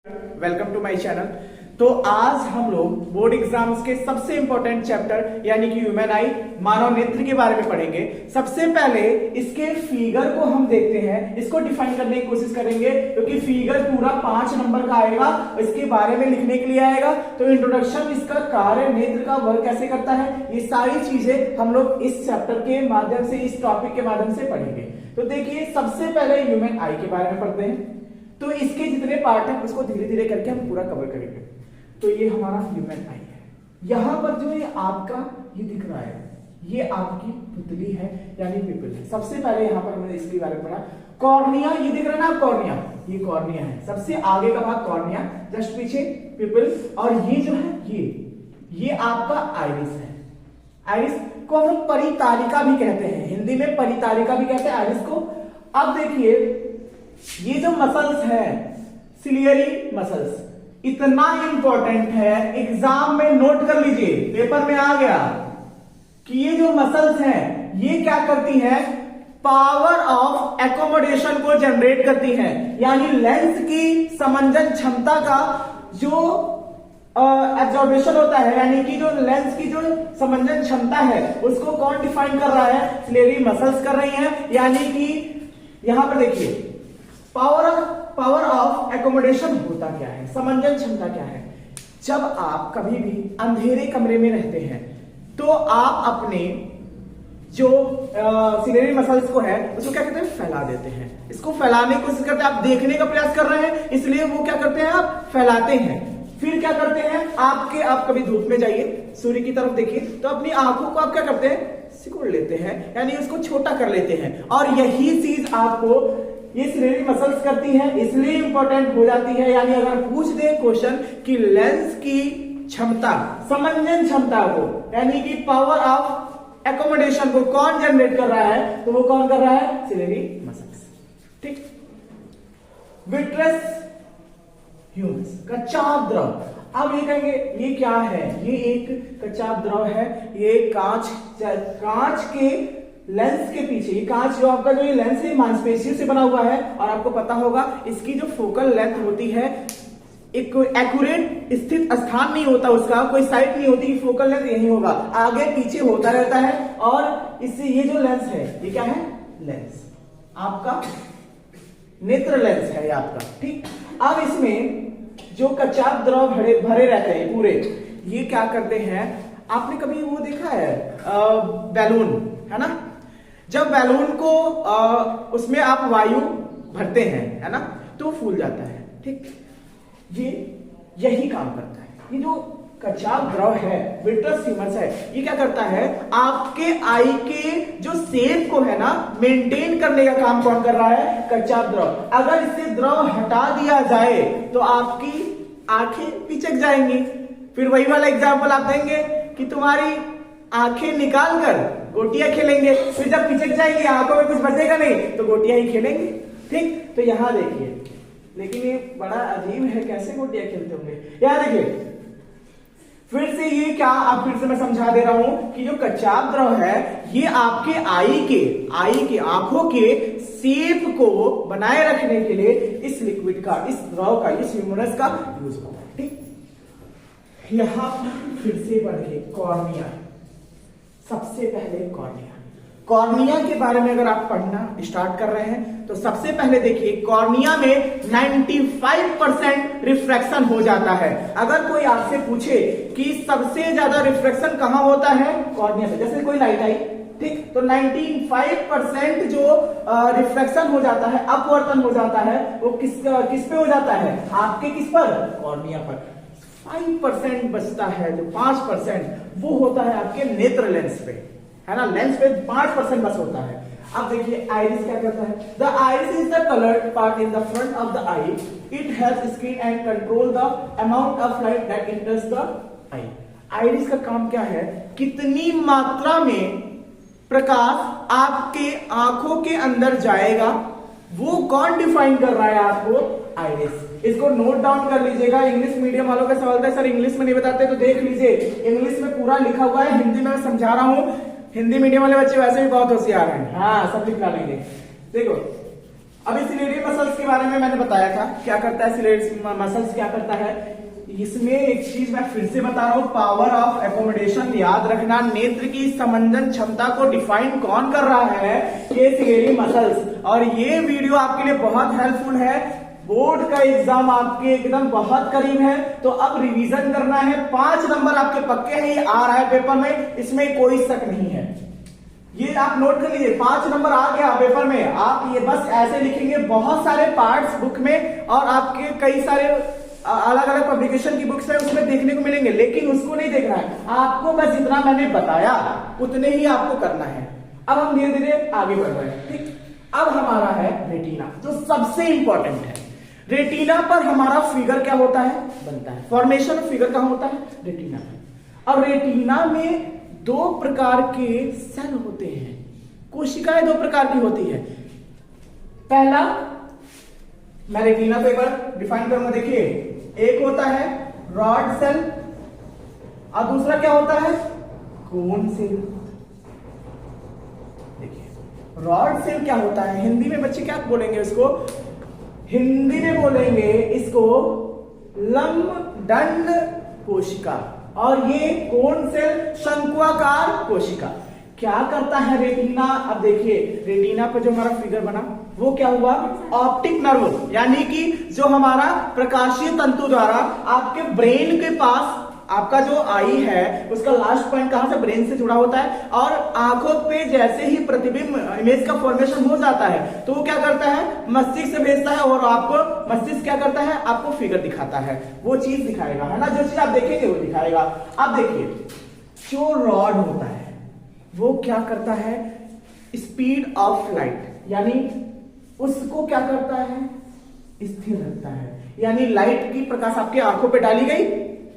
Welcome to my channel. तो आज हम लोग बोर्ड एग्जाम्स के सबसे इंपॉर्टेंट चैप्टर यानी कि ह्यूमन आई मानव नेत्र के बारे में पढ़ेंगे। सबसे पहले इसके फिगर को हम देखते हैं, इसको डिफाइन करने की कोशिश करेंगे क्योंकि फिगर पूरा 5 नंबर का आएगा, इसके बारे में लिखने के लिए आएगा। तो इंट्रोडक्शन, इसका कार्य, नेत्र का वर्क कैसे करता है, ये सारी चीजें हम लोग इस चैप्टर के माध्यम से, इस टॉपिक के माध्यम से पढ़ेंगे। तो देखिए, सबसे पहले ह्यूमन आई के बारे में पढ़ते हैं। तो इसके जितने पार्ट हैं उसको धीरे धीरे करके हम पूरा कवर करेंगे। तो ये हमारा ह्यूमन आई है। यहां पर जो ये आपका ये दिख रहा है, ये आपकी पुतली है यानी पिपल है। सबसे पहले यहां पर हमने इसके बारे में पढ़ा। कॉर्निया, ये दिख रहा है ना कॉर्निया, ये कॉर्निया है। सबसे आगे का भाग कॉर्निया, जस्ट पीछे पिपल, और ये जो है ये आपका आइरिस है। आइरिस को हम परितालिका भी कहते हैं, हिंदी में परितालिका भी कहते हैं आइरिस को। अब देखिए, ये जो मसल्स है, सिलियरी मसल्स, इतना इंपॉर्टेंट है, एग्जाम में नोट कर लीजिए, पेपर में आ गया कि ये जो मसल्स हैं ये क्या करती हैं, पावर ऑफ एकोमोडेशन को जनरेट करती हैं। यानी लेंस की समंजन क्षमता का जो एब्जॉर्बेशन होता है, यानी कि जो लेंस की जो समंजन क्षमता है उसको कौन डिफाइन कर रहा है, सिलियरी मसल्स कर रही हैं। यानी कि यहां पर देखिए, पावर ऑफ एकोमोडेशन होता क्या है, समंजन क्षमता क्या है। जब आप कभी भी अंधेरे कमरे में रहते हैं तो आप अपने जो सिलियरी मसल्स को है उसको क्या कहते हैं, फैला देते हैं। इसको फैलाने की कोशिश करते हैं, आप देखने का प्रयास कर रहे हैं इसलिए वो क्या करते हैं, आप फैलाते हैं। फिर क्या करते हैं, आप कभी धूप में जाइए, सूर्य की तरफ देखिए, तो अपनी आंखों को आप क्या करते हैं, सिकुड़ लेते हैं, यानी उसको छोटा कर लेते हैं। और यही चीज आपको ये सिलियरी मसल्स करती है, इसलिए इंपॉर्टेंट हो जाती है। यानी अगर पूछ दे क्वेश्चन कि लेंस की क्षमता, समंजन क्षमता को, यानी कि पावर ऑफ एकोमोडेशन को कौन जनरेट कर रहा है, तो वो कौन कर रहा है, सिलियरी मसल्स। ठीक। विट्रस ह्यूमस, कच्चा द्रव। अब ये कहेंगे ये क्या है, ये एक कच्चा द्रव है। ये कांच के लेंस के पीछे, ये कांच जो आपका जो ये लेंस है मांसपेशियों से बना हुआ है, और आपको पता होगा इसकी जो फोकल लेंथ होती है, एक एक्यूरेट स्थित स्थान नहीं होता उसका, कोई साइट नहीं होती कि फोकल लेंथ यही होगा, आगे पीछे होता रहता है। और इससे ये जो लेंस है ये क्या है, लेंस आपका नेत्र लेंस है ये आपका। ठीक। अब इसमें जो कच्चा द्रव भरे रहते हैं पूरे, ये क्या करते हैं, आपने कभी वो देखा है बैलून, है ना, जब बैलून को उसमें आप वायु भरते हैं, है ना, तो फूल जाता है। ठीक। ये यही काम करता है। ये जो कच्चा द्रव है, विट्रस ह्यूमस है, ये क्या करता है, आपके आई के जो शेप को है ना मेंटेन करने का काम कौन कर रहा है, कच्चा द्रव। अगर इससे द्रव हटा दिया जाए तो आपकी आंखें पिचक जाएंगी। फिर वही वाला एग्जाम्पल आप देंगे कि तुम्हारी आंखें निकाल कर गोटियां खेलेंगे, फिर जब पिचक जाएंगी आंखों में कुछ बचेगा नहीं तो गोटियां ही खेलेंगे। ठीक। तो यहां देखिए, लेकिन ये बड़ा अजीब है, कैसे गोटियां खेलते होंगे। यहां देखिए, फिर से ये क्या, आप फिर से मैं समझा दे रहा हूं कि जो कच्चा द्रव है ये आपके आई के आंखों के शेप को बनाए रखने के लिए इस लिक्विड का, इस द्रव का, इस ह्यूमरस का यूज होता है। ठीक। यहां फिर से बढ़िए, कॉर्निया। सबसे पहले कॉर्निया के बारे में अगर आप पढ़ना स्टार्ट कर रहे हैं तो सबसे पहले देखिए, कॉर्निया में 95% रिफ्रैक्शन हो जाता है। अगर कोई आपसे पूछे कि सबसे ज्यादा रिफ्रैक्शन कहां होता है, कॉर्निया से, जैसे कोई लाइट आई, ठीक, तो 95% जो रिफ्रैक्शन हो जाता है, अपवर्तन हो जाता है, वो किस पे हो जाता है, आपके किस पर, कॉर्निया पर। 5% बचता है, जो 5% वो होता है आपके नेत्र लेंस पे, है ना, लेंस पे 5% बस होता है। अब देखिए आइरिस क्या करता है, the iris is the coloured part in the front of the I, it has screen and control the amount of light that enters the I. Iris का काम क्या है, कितनी मात्रा में प्रकाश आपके आंखों के अंदर जाएगा, वो कौन डिफाइन कर रहा है आपको, आइरिस। इसको नोट डाउन कर लीजिएगा। इंग्लिश मीडियम वालों का सवाल था, सर इंग्लिश में नहीं बताते, तो देख लीजिए इंग्लिश में पूरा लिखा हुआ है, हिंदी में मैं समझा रहा हूं। हिंदी मीडियम वाले बच्चे वैसे भी बहुत होशियार हैं, हाँ सब लिख डालेंगे। देखो अभी सिलेटरी मसल्स के बारे में मैंने बताया था, क्या करता है सिलेटरी मसल्स, क्या करता है। इसमें एक चीज मैं फिर से बता रहा हूं, पावर ऑफ एकोमोडेशन याद रखना, नेत्र की समंजन क्षमता को डिफाइन कौन कर रहा है, ये सिलेटरी मसल्स। और ये वीडियो आपके लिए बहुत हेल्पफुल है, बोर्ड का एग्जाम आपके एकदम बहुत करीब है, तो अब रिवीजन करना है। 5 नंबर आपके पक्के हैं, ये आ रहा है पेपर में, इसमें कोई शक नहीं है। ये आप नोट कर लीजिए, 5 नंबर आ गया पेपर में। आप ये बस ऐसे लिखेंगे, बहुत सारे पार्ट्स बुक में और आपके कई सारे अलग अलग पब्लिकेशन की बुक्स है उसमें देखने को मिलेंगे, लेकिन उसको नहीं देखना है आपको, बस जितना मैंने बताया उतने ही आपको करना है। अब हम धीरे धीरे आगे बढ़ रहे हैं, ठीक। अब हमारा है रेटिना, जो सबसे इंपॉर्टेंट है। रेटिना पर हमारा फिगर क्या होता है, बनता है। फॉर्मेशन फिगर कहां होता है, रेटिना में। अब रेटिना में 2 प्रकार के सेल होते हैं, कोशिकाएं 2 प्रकार की होती है। पहला, मैं रेटिना को एक बार डिफाइन करूंगा, देखिए, एक होता है रॉड सेल और दूसरा क्या होता है, कोन सेल। देखिए रॉड सेल क्या होता है, हिंदी में बच्चे क्या बोलेंगे इसको, हिंदी में बोलेंगे इसको लंबदंड कोशिका, और ये कोन सेल शंक्वाकार कोशिका। क्या करता है रेटिना, अब देखिए रेटिना पर जो हमारा फिगर बना वो क्या हुआ, ऑप्टिक नर्व, यानी कि जो हमारा प्रकाशीय तंतु द्वारा आपके ब्रेन के पास, आपका जो आई है उसका लास्ट पॉइंट कहां से, ब्रेन से जुड़ा होता है। और आंखों पे जैसे ही प्रतिबिंब इमेज का फॉर्मेशन हो जाता है तो वो क्या करता है, मस्तिष्क से भेजता है, और आपको मस्तिष्क क्या करता है, आपको फिगर दिखाता है, वो चीज दिखाएगा, है ना, जो चीज आप देखेंगे वो दिखाएगा। अब देखिए जो रॉड होता है वो क्या करता है, स्पीड ऑफ लाइट, यानी उसको क्या करता है, स्थिर रखता है। यानी लाइट की प्रकाश आपके आंखों पे डाली गई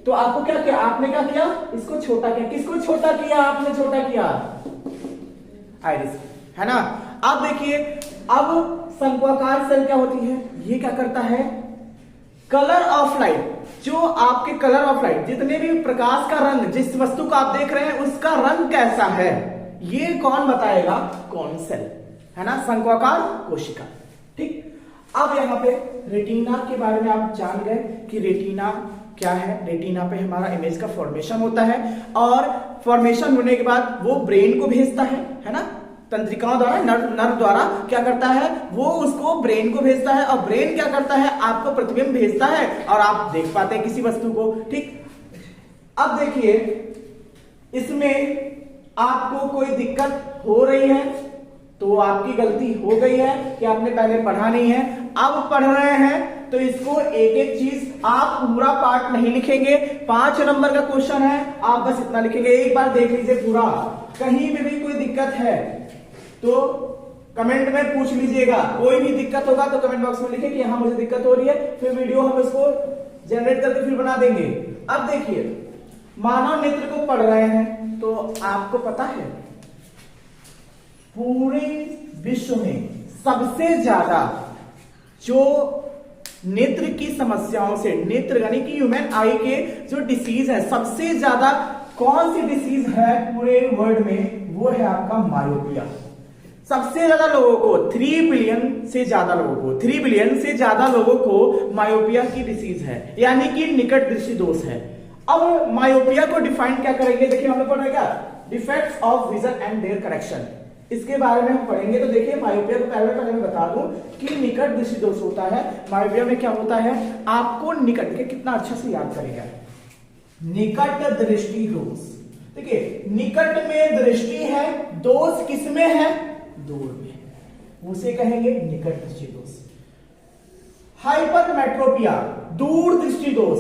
तो आपको क्या किया, आपने क्या किया, इसको छोटा किया। किसको छोटा किया, आपने छोटा किया आइरिस, है ना। अब देखिए, अब शंक्वाकार सेल क्या होती है, ये क्या करता है, कलर ऑफ लाइट, जो आपके कलर ऑफ लाइट, जितने भी प्रकाश का रंग, जिस वस्तु को आप देख रहे हैं उसका रंग कैसा है, ये कौन बताएगा, कौन सेल, है ना, शंक्वाकार कोशिका, ठीक। अब यहां पे रेटिना के बारे में आप जान गए कि रेटिना क्या है। रेटिना पे हमारा इमेज का फॉर्मेशन होता है, और फॉर्मेशन होने के बाद वो ब्रेन को भेजता है ना, तंत्रिकाओं द्वारा, नर्व द्वारा क्या करता है, वो उसको ब्रेन को भेजता है, और ब्रेन क्या करता है, आपको प्रतिबिंब भेजता है और आप देख पाते हैं किसी वस्तु को, ठीक। अब देखिए इसमें आपको कोई दिक्कत हो रही है तो आपकी गलती हो गई है कि आपने पहले पढ़ा नहीं है, अब पढ़ रहे हैं तो इसको एक एक चीज, आप पूरा पार्ट नहीं लिखेंगे, 5 नंबर का क्वेश्चन है, आप बस इतना लिखेंगे, एक बार देख लीजिए पूरा। कहीं में भी कोई दिक्कत है तो कमेंट में पूछ लीजिएगा, कोई भी दिक्कत होगा तो कमेंट बॉक्स में लिखे कि हाँ मुझे दिक्कत हो रही है, फिर वीडियो हम इसको जनरेट करके फिर बना देंगे। अब देखिए मानव नेत्र को पढ़ रहे हैं तो आपको पता है पूरे विश्व में सबसे ज्यादा जो नेत्र की समस्याओं से, नेत्र यानी कि ह्यूमन आई के जो डिसीज है, सबसे ज्यादा कौन सी डिसीज है पूरे वर्ल्ड में, वो है आपका मायोपिया। सबसे ज्यादा लोगों को 3 बिलियन से ज्यादा लोगों को मायोपिया की डिसीज है, यानी कि निकट दृष्टि दोष है। अब मायोपिया को डिफाइन क्या करेंगे, देखिए हम लोग पढ़ रहे क्या, defects of vision and their correction, इसके बारे में हम पढ़ेंगे। तो देखिए मायोपिया को पहले मैं बता दूं कि निकट दृष्टि दोष होता है। मायोपिया में क्या होता है, आपको निकट के कितना अच्छा से याद करेगा, निकट दृष्टि दोष। देखिए निकट में दृष्टि है, दोष किसमें है, दूर में, उसे कहेंगे निकट दृष्टि दोष। हाइपरमेट्रोपिया, दूर दृष्टि दोष,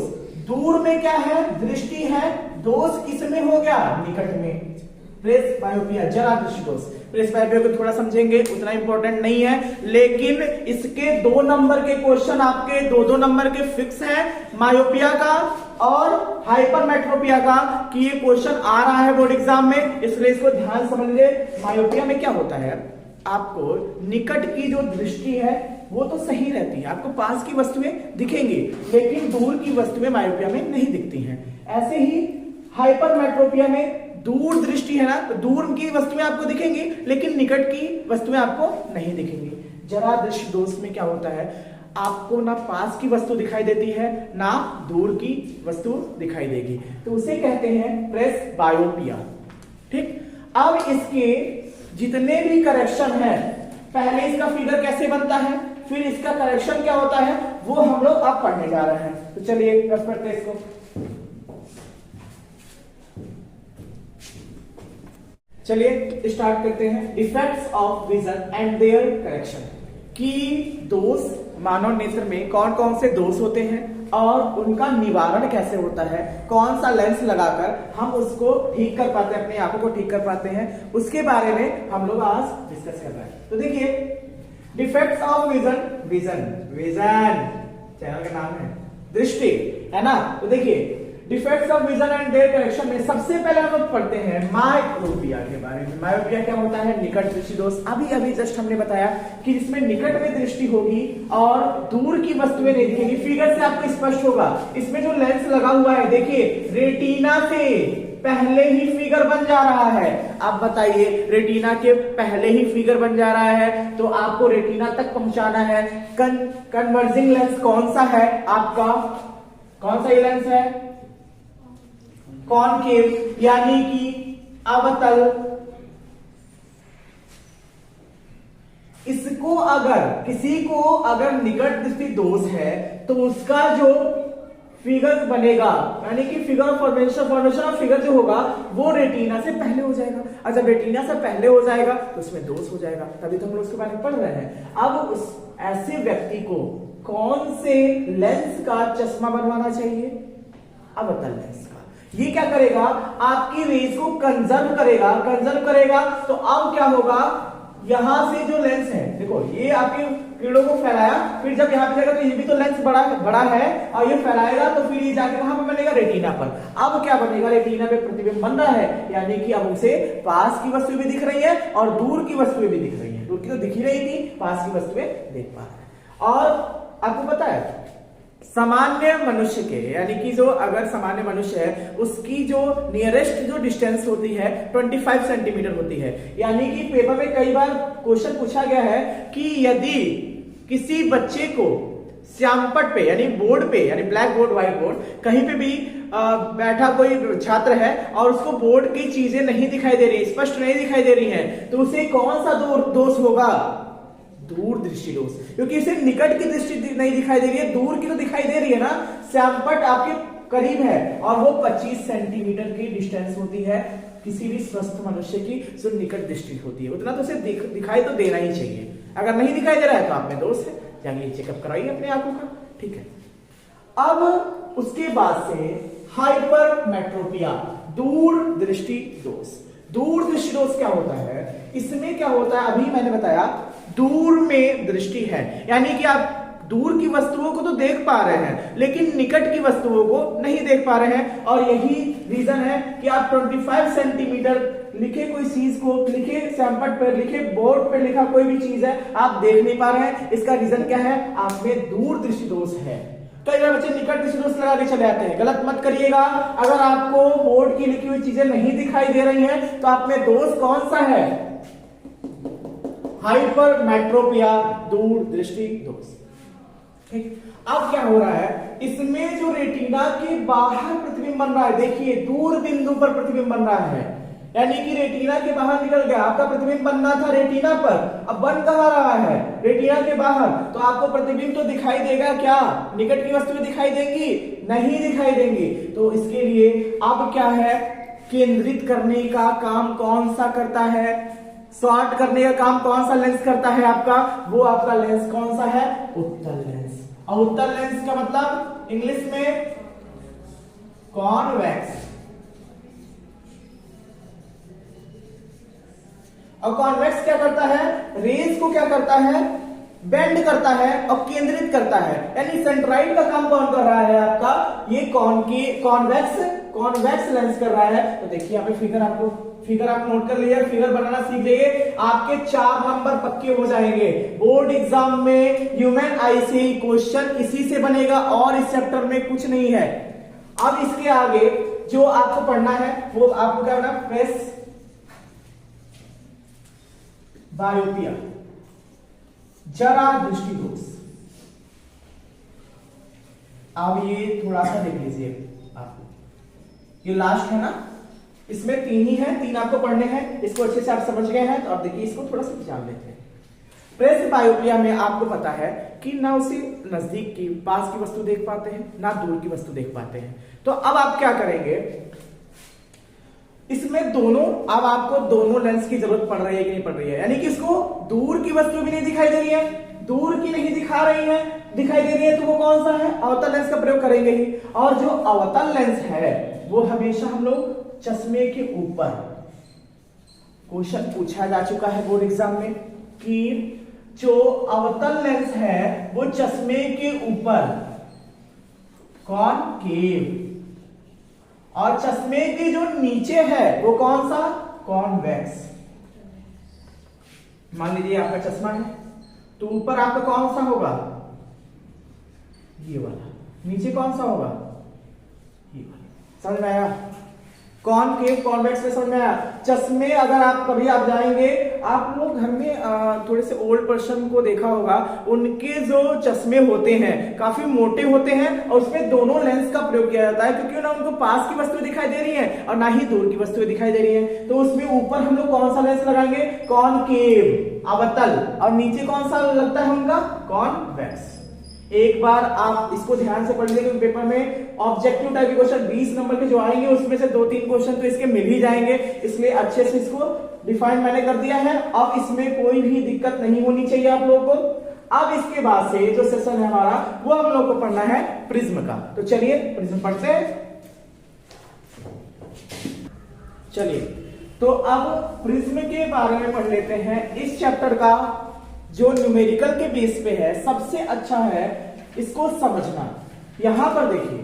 दूर में क्या है, दृष्टि है, दोष किसमें हो गया, निकट में। प्रेस बायोपिया, जरा दृष्टि दोष। प्रेस बायोपिया को थोड़ा समझेंगे, उतना इंपॉर्टेंट नहीं है, लेकिन इसके 2 नंबर के क्वेश्चन आपके 2-2 नंबर के फिक्स हैं, मायोपिया का और हाइपरमेट्रोपिया का, कि ये क्वेश्चन आ रहा है बोर्ड एग्जाम में, इसलिए इसको ध्यान समझ ले। मायोपिया में क्या होता है, आपको निकट की जो दृष्टि है वो तो सही रहती है, आपको पास की वस्तुएं दिखेंगी, लेकिन दूर की वस्तुएं मायोपिया में नहीं दिखती हैं। ऐसे ही हाइपरमेट्रोपिया में दूर दृष्टि है ना, तो दूर की वस्तुएं आपको दिखेंगी लेकिन निकट की वस्तुएं आपको नहीं दिखेंगी। जरा दृष्टि दोष में क्या होता है, आपको ना पास की वस्तु दिखाई देती है ना दूर की वस्तु दिखाई देगी, तो उसे कहते हैं प्रेसबायोपिया। ठीक, अब इसके जितने भी करेक्शन है, पहले इसका फिगर कैसे बनता है, फिर इसका करेक्शन क्या होता है, वो हम लोग अब पढ़ने जा रहे हैं। तो चलिए पढ़ते हैं इसको। चलिए स्टार्ट करते हैं। Defects of vision and their correction, कि दोष मानव नेत्र में कौन कौन से दोष होते हैं और उनका निवारण कैसे होता है, कौन सा लेंस लगाकर हम उसको ठीक कर पाते हैं, अपनी आंखों को ठीक कर पाते हैं, उसके बारे में हम लोग आज डिस्कस कर रहे हैं। तो देखिए, defects of vision, vision channel का नाम है, दृष्टि है ना। तो देखिए, defects of vision and their correction में सबसे पहले हम लोग पढ़ते हैं मायोपिया के बारे में। मायोपिया क्या होता है, निकट दृष्टि दोष। अभी जस्ट हमने बताया कि इसमें निकट में दृष्टि होगी और दूर की वस्तुएं नहीं दिखेंगी। फिगर से आपको स्पष्ट होगा, इसमें जो लेंस लगा हुआ है, देखिए रेटिना से पहले ही फिगर बन जा रहा है। आप बताइए, रेटिना के पहले ही फिगर बन जा रहा है तो आपको रेटिना तक पहुंचाना है। कन्वर्जिंग लेंस कौन सा है आपका, कौन सा ये लेंस है, कॉनकेव यानी कि अवतल। इसको अगर किसी को अगर निकट दृष्टि दोष है तो उसका जो फिगर बनेगा, यानी कि फिगर फॉर्मेशन ऑफ फिगर जो होगा वो रेटिना से पहले हो जाएगा। और जब रेटिना से पहले हो जाएगा तो उसमें दोष हो जाएगा, तभी तो हम लोग उसके बारे में पढ़ रहे हैं। अब उस ऐसे व्यक्ति को कौन से लेंस का चश्मा बनवाना चाहिए, अवतल लेंस का। ये क्या करेगा, आपकी रेज को कंजर्व करेगा। तो अब क्या होगा, यहां से जो लेंस है, देखो ये आपके किरणों को फैलाया, फिर जब यहां पे जाएगा तो ये भी तो लेंस बड़ा है और ये फैलाएगा, तो फिर ये जाके कहां पे बनेगा, रेटिना पर। अब क्या बनेगा, रेटिना पे प्रतिबिंब बन रहा है, यानी कि अब उसे पास की वस्तुएं भी दिख रही है और दूर की वस्तुएं भी दिख रही है। दूर की तो दिख ही रही थी, पास की वस्तुएं देख पा रहे हैं। और आपको पता है, सामान्य मनुष्य के, यानी कि जो अगर सामान्य मनुष्य है उसकी जो नियरेस्ट जो डिस्टेंस होती है 25 सेंटीमीटर होती है। यानी कि पेपर में कई बार क्वेश्चन पूछा गया है कि यदि किसी बच्चे को श्यामपट पे यानी बोर्ड पे, यानी ब्लैक बोर्ड व्हाइट बोर्ड कहीं पे भी बैठा कोई छात्र है और उसको बोर्ड की चीजें नहीं दिखाई दे रही, स्पष्ट नहीं दिखाई दे रही है, तो उसे कौन सा दोष होगा, दूर दृष्टि दोष। क्योंकि इसे निकट की दृष्टि नहीं दिखाई दे रही है, दूर की तो दिखाई दे रही है ना। श्यामपट आपके करीब है और वो 25 सेंटीमीटर की डिस्टेंस होती है किसी भी स्वस्थ मनुष्य की जो निकट दृष्टि होती है, उतना तो उसे दिखाई तो देना ही चाहिए। अगर नहीं दिखाई दे रहा है तो आप में दोष है, जाइए चेकअप कराइए अपने आंखों का। ठीक है, अब उसके बाद से हाइपरमेट्रोपिया, दूर दृष्टि दोष। दूर दृष्टि दोष क्या होता है, इसमें क्या होता है, अभी मैंने बताया दूर में दृष्टि है, यानी कि आप दूर की वस्तुओं को तो देख पा रहे हैं लेकिन निकट की वस्तुओं को नहीं देख पा रहे हैं। और यही रीजन है कि आप 25 सेंटीमीटर लिखे कोई चीज को, लिखे श्यामपट पर, लिखे बोर्ड पर लिखा कोई भी चीज है, आप देख नहीं पा रहे हैं। इसका रीजन क्या है, आप में दूर दृष्टि दोष है। कई बार बच्चे निकट दृष्टि दोष लगा के चले आते हैं, गलत मत करिएगा। अगर आपको बोर्ड की लिखी हुई चीजें नहीं दिखाई दे रही हैं तो आप में दोष कौन सा है, हाइपरमेट्रोपिया, दूर दृष्टि दोष। ठीक, अब क्या हो रहा है, इसमें जो रेटिना के बाहर प्रतिबिंब बन रहा है, देखिए दूर बिंदु पर प्रतिबिंब बन रहा है, यानी कि रेटिना के बाहर निकल गया। आपका प्रतिबिंब बनना था रेटिना पर, अब बन कहां रहा है, रेटिना के बाहर। तो आपको प्रतिबिंब तो दिखाई देगा क्या, निकट की वस्तुएं दिखाई देंगी, नहीं दिखाई देंगी। तो इसके लिए अब क्या है, केंद्रित करने का काम कौन सा करता है, शॉर्ट करने का काम कौन सा लेंस करता है आपका, वो आपका लेंस कौन सा है, उत्तल लेंस। और उत्तल लेंस का मतलब इंग्लिश में कॉन्वेक्स। और कॉन्वेक्स क्या करता है, रेज को क्या करता है, बेंड करता है और केंद्रित करता है। यानी सेंट्राइड का काम कौन कर रहा है आपका, ये कॉन्वेक्स लेंस कर रहा है। तो देखिए यहाँ पे फिगर आप नोट कर लीजिए, फिगर बनाना सीख जाइए, आपके 4 नंबर पक्के हो जाएंगे। बोर्ड एग्जाम में ह्यूमन आई से क्वेश्चन इसी से बनेगा और इस चैप्टर में कुछ नहीं है। अब इसके आगे जो आपको पढ़ना है वो आपको क्या करना, प्रेस बायोपिया, जरा दृष्टि दोष। अब ये थोड़ा सा देख लीजिए आप, ये लास्ट है ना, इसमें 3 ही है, 3 आपको पढ़ने हैं, इसको अच्छे से आप समझ गए हैं। तो अब देखिए इसको थोड़ा सा जान लेते हैं। प्रेसबायोपिया में आपको पता है कि ना उसे नजदीक की पास की वस्तु देख पाते हैं, ना दूर की वस्तु देख पाते हैं। तो अब आप क्या करेंगे, इसमें दोनों, अब आपको दोनों लेंस की जरूरत पड़ रही है कि नहीं पड़ रही है, यानी कि इसको दूर की वस्तु भी नहीं दिखाई दे रही है, दूर की नहीं दिखा रही है, दिखाई दे रही है, तो वो कौन सा है, अवतल लेंस का प्रयोग करेंगे ही। और जो अवतल लेंस है वो हमेशा हम लोग चश्मे के ऊपर, क्वेश्चन पूछा जा चुका है बोर्ड एग्जाम में कि जो अवतल लेंस है वो चश्मे के ऊपर कॉनकेव, और चश्मे के जो नीचे है वो कौन सा, कॉन्वेक्स। मान लीजिए आपका चश्मा है तो ऊपर आपका कौन सा होगा, ये वाला, नीचे कौन सा होगा, ये वाला। समझ में आया, कॉनकेव कॉन्वेक्स में समझ में आया। चश्मे अगर आप कभी आप जाएंगे, आप लोग घर में थोड़े से ओल्ड पर्सन को देखा होगा, उनके जो चश्मे होते हैं काफी मोटे होते हैं और उसमें दोनों लेंस का प्रयोग किया जाता है, क्योंकि ना उनको पास की वस्तु दिखाई दे रही है और ना ही दूर की वस्तु दिखाई दे रही है। तो उसमें ऊपर हम लोग कौन सा लेंस लगाएंगे, कॉनकेव अवतल, और नीचे कौन सा लगता है उनका, कॉन्वेक्स। एक बार आप इसको ध्यान से पढ़ लीजिए, पेपर में ऑब्जेक्टिव टाइप के क्वेश्चन 20 नंबर के जो आएंगे उसमें से 2-3 क्वेश्चन तो इसके मिल ही जाएंगे, इसलिए अच्छे से इसको डिफाइन मैंने कर दिया है। अब इसमें कोई भी दिक्कत नहीं होनी चाहिए आप लोगों को। अब इसके बाद से जो सेशन है हमारा वो हम लोग को पढ़ना है प्रिज्म का। तो चलिए प्रिज्म पढ़ते हैं। चलिए तो अब प्रिज्म के बारे में पढ़ लेते हैं। इस चैप्टर का जो न्यूमेरिकल के बेस पे है सबसे अच्छा है इसको समझना। यहां पर देखिए,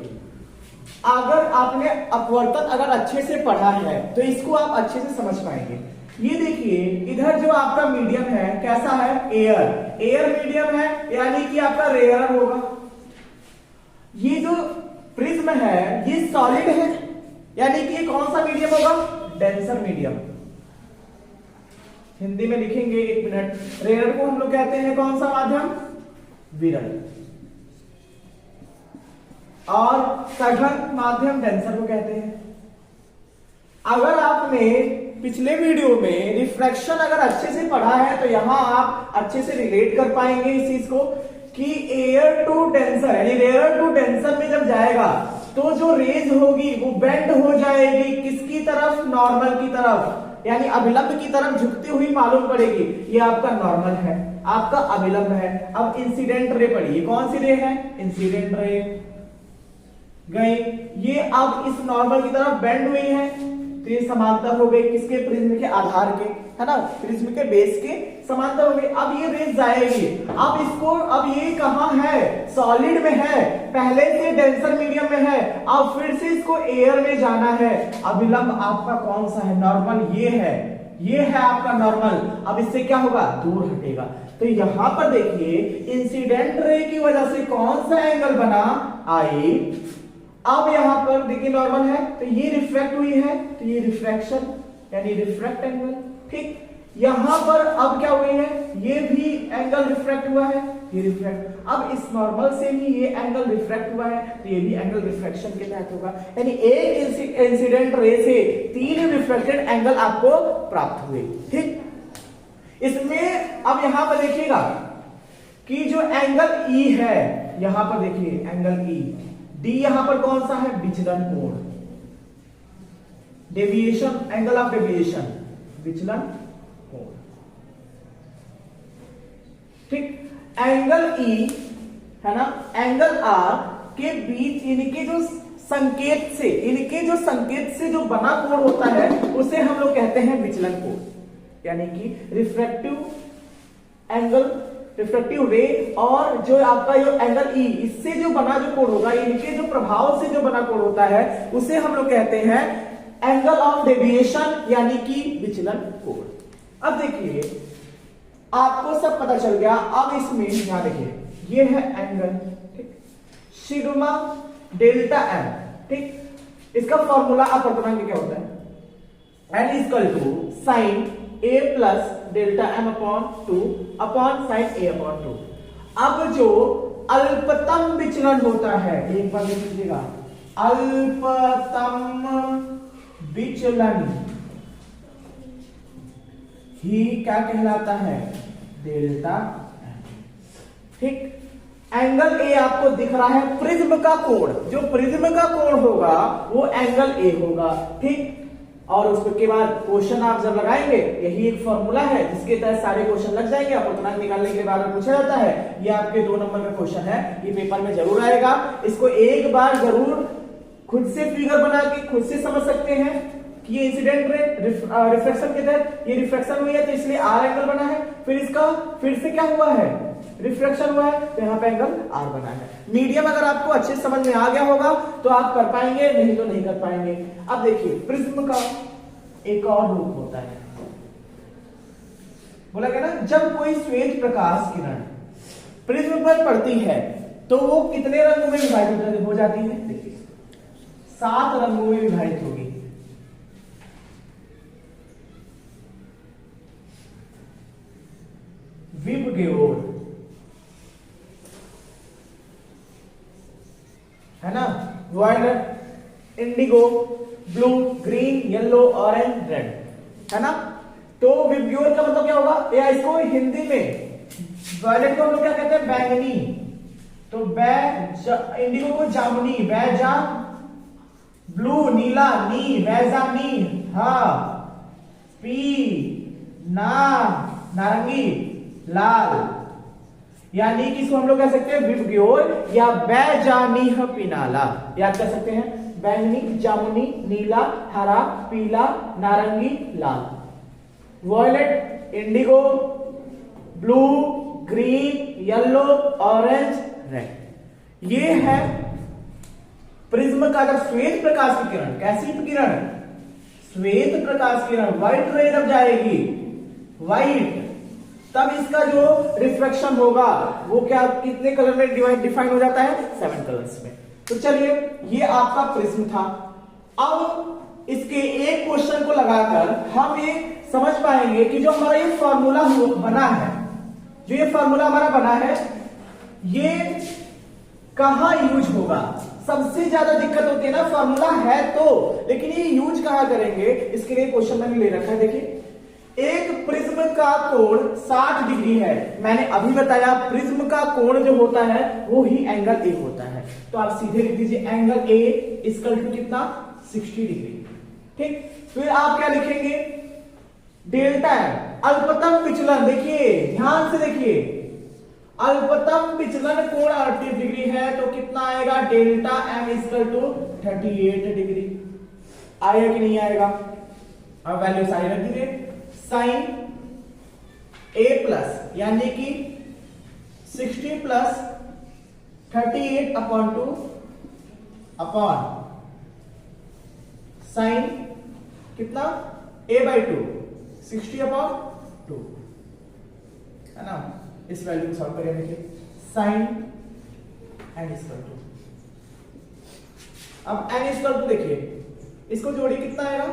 अगर आपने अपवर्तन अगर अच्छे से पढ़ा है तो इसको आप अच्छे से समझ पाएंगे। ये देखिए इधर जो आपका मीडियम है कैसा है, एयर, एयर मीडियम है, यानी कि आपका रेयर होगा। ये जो प्रिज्म है ये सॉलिड है, यानी कि कौन सा मीडियम होगा, डेंसर मीडियम। हिंदी में लिखेंगे, 1 मिनट। रेयर को हम लोग कहते हैं कौन सा माध्यम, विरल, और सघन माध्यम डेंसर को कहते हैं। अगर आपने पिछले वीडियो में रिफ्रैक्शन अगर अच्छे से पढ़ा है तो यहां आप अच्छे से रिलेट कर पाएंगे इस चीज को कि एयर टू डेंसर यानी रेयर टू डेंसर में जब जाएगा तो जो रेज होगी वो बेंड हो जाएगी किसकी तरफ, नॉर्मल की तरफ, यानी अभिलंब की तरफ झुकती हुई मालूम पड़ेगी। ये आपका नॉर्मल है, आपका अभिलंब है। अब इंसिडेंट रे पढ़िए, कौन सी रे है, इंसिडेंट रे गई, ये अब इस नॉर्मल की तरफ बेंड हुई है तो ये समांतर हो गई किसके, प्रिज्म के आधार के, है ना, प्रिज्म के बेस के समांतर हो गई। अब ये रेज जाएगी, अब इसको, अब ये कहां है, सॉलिड में है, पहले से डेंसर मीडियम में है, अब फिर से इसको एयर में जाना है। अभिलंब आपका कौन सा है, नॉर्मल, ये है आपका नॉर्मल। अब इससे क्या होगा, दूर हटेगा। तो यहां पर देखिए इंसिडेंट रे की वजह से कौन सा एंगल बना, आई। अब यहां पर देखिए नॉर्मल है तो ये रिफ्रैक्ट हुई है तो ये रिफ्रैक्शन यानी रिफ्रैक्ट एंगल, ठीक। यहां पर अब क्या हुई है, ये भी एंगल रिफ्रैक्ट हुआ है, ये रिफ्रैक्ट। अब इस नॉर्मल से ही ये एंगल रिफ्रैक्ट हुआ है तो ये भी एंगल रिफ्रैक्शन के तहत होगा। यानी एक इंसिडेंट रे से 3 रिफ्लेक्टेड एंगल आपको प्राप्त हुए, ठीक। इसमें अब यहां पर देखिएगा कि जो एंगल ई है, यहां पर देखिए एंगल ई, डी यहां पर कौन सा है, विचलन कोण, डेविएशन, एंगल ऑफ डेविएशन, विचलन कोण, ठीक। एंगल ई है ना, एंगल आर के बीच इनके जो संकेत से जो बना कोण होता है उसे हम लोग कहते हैं विचलन कोण, यानी कि रिफ्रैक्टिव एंगल, रिफ्रैक्टिव रे, और जो आपका जो एंगल ई, इससे जो बना जो कोण होगा, इनके जो प्रभाव से जो बना कोण होता है उसे हम लोग कहते हैं एंगल ऑफ डेविएशन, यानी कि विचलन कोण। अब देखिए आपको सब पता चल गया। अब इसमें यहां देखिए ये है एंगल, ठीक, सिग्मा डेल्टा एम, ठीक। इसका फॉर्मूला अपवर्तनांक क्या होता है, n equal to sine A plus delta m upon 2 upon sine a upon 2। अब जो अल्पतम विचलन होता है, एक बार देख लीजिएगा, अल्पतम विचलन ही क्या कहलाता है, डेल्टा m। ठीक, एंगल ए आपको दिख रहा है, प्रिज्म का कोण, जो प्रिज्म का कोण होगा वो एंगल ए होगा। ठीक, और उसके बाद क्वेश्चन आप जब लगाएंगे, यही एक फॉर्मूला है जिसके तहत सारे क्वेश्चन लग जाएंगे। अपूर्णांक निकालने के बारे में पूछा जाता है, ये आपके 2 नंबर का क्वेश्चन है, ये पेपर में जरूर आएगा। इसको एक बार जरूर खुद से फिगर बना के खुद से समझ सकते हैं कि ये इंसिडेंट रे रिफ्लेक्शन के तहत ये रिफ्लेक्शन हुई है तो इसलिए आर एंगल बना है, फिर इसका फिर से क्या हुआ है, रिफ्लेक्शन हुआ है, तो यहाँ पे एंगल आर बना है। मीडियम अगर आपको अच्छे समझ में आ गया होगा तो आप कर पाएंगे, नहीं तो नहीं कर पाएंगे। अब देखिए प्रिज्म का एक और रूप होता है, बोला गया ना, जब कोई श्वेत प्रकाश किरण प्रिज्म पर पड़ती है तो वो कितने रंगों में विभाजित हो जाती है, देखिए 7 रंगों में विभाजित होगी। विबग्योर है ना, violet, indigo, blue, green, yellow, orange, red, है ना। तो विबग्योर का मतलब क्या होगा, या इसको हिंदी में वायलेट को हम लोग क्या कहते हैं, बैंगनी, तो इंडिगो को जामुनी, बैजा, ब्लू नीला, नी बैजानी, हा, पी ना नारंगी, लाल, यानी कि इसको हम लोग कह सकते हैं विबग्योर या बैजानीह पिनाला, याद कर सकते हैं, बैंगनी, जामुनी, नीला, हरा, पीला, नारंगी, लाल। Violet, indigo, blue, green, yellow, orange, red. ये है प्रिज्म का जब श्वेत प्रकाश की किरण, कैसी किरण, श्वेत प्रकाश किरण, व्हाइट रे जब जाएगी, व्हाइट, तब इसका जो रिफ्लेक्शन होगा वो क्या कितने कलर में डिफाइन हो जाता है, 7 कलर्स में। तो चलिए ये आपका प्रिज्म था। अब इसके एक क्वेश्चन को लगाकर हम ये समझ पाएंगे कि जो हमारा ये फॉर्मूला बना है, जो ये फॉर्मूला हमारा बना है, ये कहां यूज होगा। सबसे ज्यादा दिक्कत होती है ना, फॉर्मूला है तो, लेकिन ये यूज कहां करेंगे, इसके लिए क्वेश्चन मैंने ले रखा है। देखिए एक प्रिज्म का कोण 60 डिग्री है, मैंने अभी बताया प्रिज्म का कोण जो होता है वो ही एंगल ए होता है, तो आप सीधे लिख दीजिए एंगल ए इक्वल टू कितना, 60 डिग्री। ठीक, फिर आप क्या लिखेंगे, डेल्टा एम, अल्पतम विचलन, देखिए ध्यान से देखिए, अल्पतम विचलन कोण 38 डिग्री है तो कितना आएगा, delta M equal to 38 degree. आएगा कि नहीं आएगा, अब वैल्यू साइन रख दीजिए, साइन ए प्लस यानी कि 60 प्लस 38 अपॉन 2 अपॉन साइन कितना, a बाई 2, 60 अपॉन 2, है ना। इस वैल्यू को सॉल्व करें, देखिए साइन एन इक्वल टू, अब एन इक्वल टू देखिए इसको जोड़िए, कितना आएगा,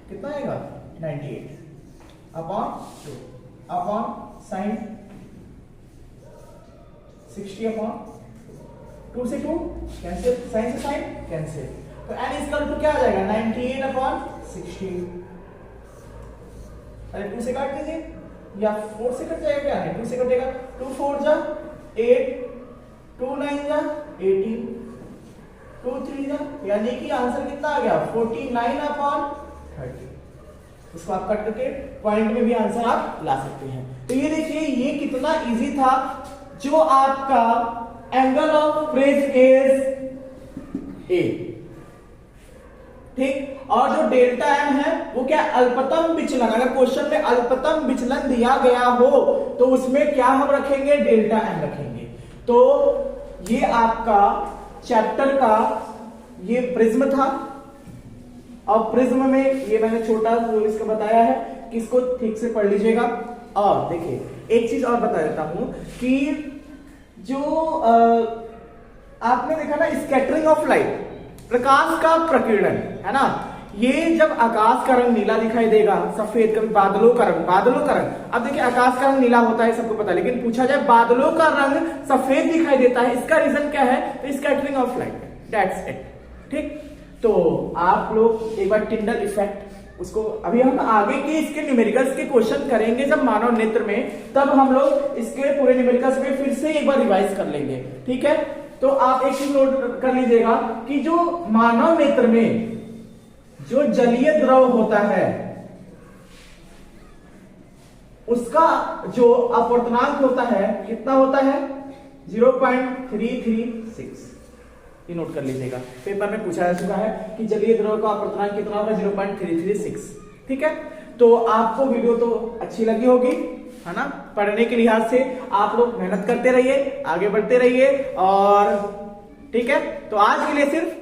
कितना आएगा, 98 अपॉन 2 अपॉन साइन 60 अपॉन 2 से 2 कैंसिल, साइन से साइन कैंसिल, तो n इक्वल टू क्या आ जाएगा, 98 अपॉन 60। अरे 2 से काट दीजिए या 4 से कट जाएगा, क्या है 2 से कटेगा, 2 4 जा 8, 2 9 जा 18, 2 3 जा, यानी कि आंसर कितना आ गया, 49 अपॉन 30। इसको आप कट करके पॉइंट में भी आंसर आप ला सकते हैं। तो ये देखिए ये कितना इजी था, जो आपका angle of prism is a, ठीक, और जो डेल्टा एम है वो क्या, अल्पतम विचलन, अगर क्वेश्चन में अल्पतम विचलन दिया गया हो तो उसमें क्या हम रखेंगे, डेल्टा एम रखेंगे। तो ये आपका चैप्टर का ये प्रिज्म था, और प्रिज्म में ये मैंने छोटा जो इसका बताया है कि इसको ठीक से पढ़ लीजिएगा। और देखिए एक चीज और बता देता हूं कि जो आपने देखा ना स्कैटरिंग ऑफ लाइट, प्रकाश का प्रकीर्णन, है ना, ये जब आकाश का रंग नीला दिखाई देगा, सफेद, कभी बादलों का रंग, अब देखिए आकाश का रंग नीला होता है सबको पता है, लेकिन पूछा जाए बादलों का रंग सफेद दिखाई देता है, इसका रीजन क्या है? तो scattering of light, that's it. ठीक, तो आप लोग एक बार टिंडल इफेक्ट, उसको अभी हम आगे के इसके न्यूमेरिकल्स के क्वेश्चन करेंगे जब मानव नेत्र में, तब हम लोग इसके पूरे न्यूमेरिकल्स में फिर से एक बार रिवाइज कर लेंगे। ठीक है, तो आप एक चीज नोट कर लीजिएगा कि जो मानव नेत्र में जो जलीय द्रव होता है उसका जो अपवर्तनांक होता है कितना होता है? 0.336। ये नोट कर लीजिएगा, पेपर में पूछा जा चुका है कि जलीय द्रव का अपवर्तनांक कितना होगा? 0.336। ठीक है, तो आपको वीडियो तो अच्छी लगी होगी, है ना? पढ़ने के लिहाज से आप लोग मेहनत करते रहिए, आगे बढ़ते रहिए, और ठीक है, तो आज के लिए सिर्फ